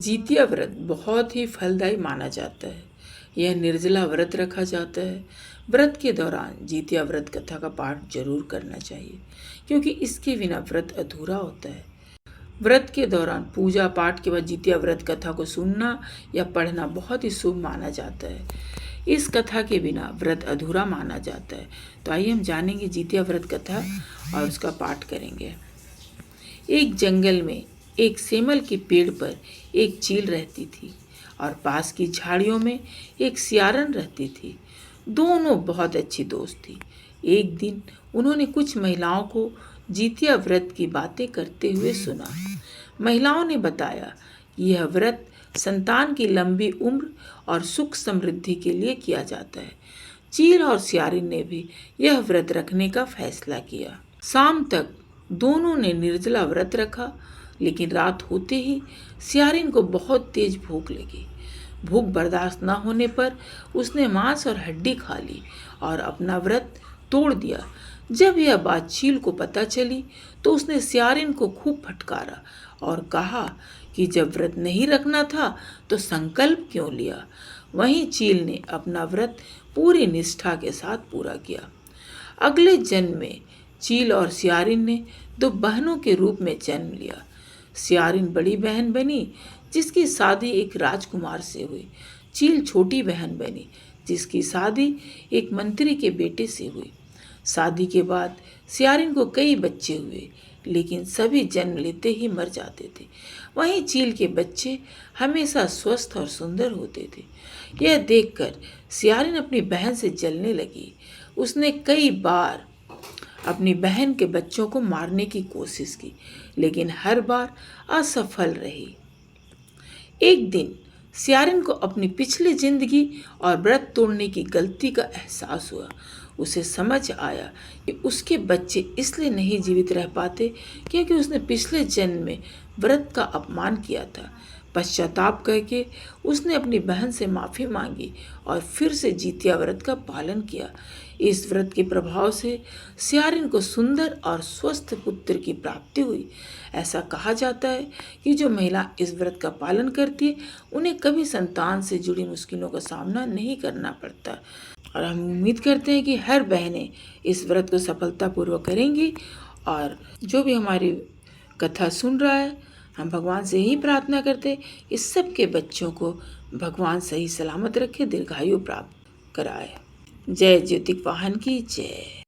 जितिया व्रत बहुत ही फलदायी माना जाता है। यह निर्जला व्रत रखा जाता है। व्रत के दौरान जितिया व्रत कथा का पाठ जरूर करना चाहिए, क्योंकि इसके बिना व्रत अधूरा होता है। व्रत के दौरान पूजा पाठ के बाद जितिया व्रत कथा को सुनना या पढ़ना बहुत ही शुभ माना जाता है। इस कथा के बिना व्रत अधूरा माना जाता है। तो आइए हम जानेंगे जितिया व्रत कथा और उसका पाठ करेंगे। एक जंगल में एक सेमल के पेड़ पर एक चील रहती थी और पास की झाड़ियों में एक सियारन रहती थी। दोनों बहुत अच्छी दोस्त थी। एक दिन उन्होंने कुछ महिलाओं को जितिया व्रत की बातें करते हुए सुना। महिलाओं ने बताया कि यह व्रत संतान की लंबी उम्र और सुख समृद्धि के लिए किया जाता है। चील और सियारिन ने भी यह व्रत रखने का फैसला किया। शाम तक दोनों ने निर्जला व्रत रखा, लेकिन रात होते ही सियारिन को बहुत तेज भूख लगी। भूख बर्दाश्त न होने पर उसने मांस और हड्डी खा ली और अपना व्रत तोड़ दिया। जब यह बात चील को पता चली तो उसने सियारिन को खूब फटकारा और कहा कि जब व्रत नहीं रखना था तो संकल्प क्यों लिया। वहीं चील ने अपना व्रत पूरी निष्ठा के साथ पूरा किया। अगले जन्म में चील और सियारिन ने दो बहनों के रूप में जन्म लिया। सियारिन बड़ी बहन बनी, जिसकी शादी एक राजकुमार से हुई। चील छोटी बहन बनी, जिसकी शादी एक मंत्री के बेटे से हुई। शादी के बाद सियारिन को कई बच्चे हुए, लेकिन सभी जन्म लेते ही मर जाते थे। वहीं चील के बच्चे हमेशा स्वस्थ और सुंदर होते थे। यह देखकर सियारिन अपनी बहन से जलने लगी। उसने कई बार अपनी बहन के बच्चों को मारने की कोशिश की, लेकिन हर बार असफल रही। एक दिन सियारिन को अपनी पिछली जिंदगी और व्रत तोड़ने की गलती का एहसास हुआ। उसे समझ आया कि उसके बच्चे इसलिए नहीं जीवित रह पाते क्योंकि उसने पिछले जन्म में व्रत का अपमान किया था। पश्चाताप करके उसने अपनी बहन से माफ़ी मांगी और फिर से जितिया व्रत का पालन किया। इस व्रत के प्रभाव से सियारिन को सुंदर और स्वस्थ पुत्र की प्राप्ति हुई। ऐसा कहा जाता है कि जो महिला इस व्रत का पालन करती है उन्हें कभी संतान से जुड़ी मुश्किलों का सामना नहीं करना पड़ता। और हम उम्मीद करते हैं कि हर बहनें इस व्रत को सफलतापूर्वक करेंगी। और जो भी हमारी कथा सुन रहा है, हम भगवान से ही प्रार्थना करते इस सब के बच्चों को भगवान सही सलामत रखे, दीर्घायु प्राप्त कराए। जय ज्योतिक वाहन की जय।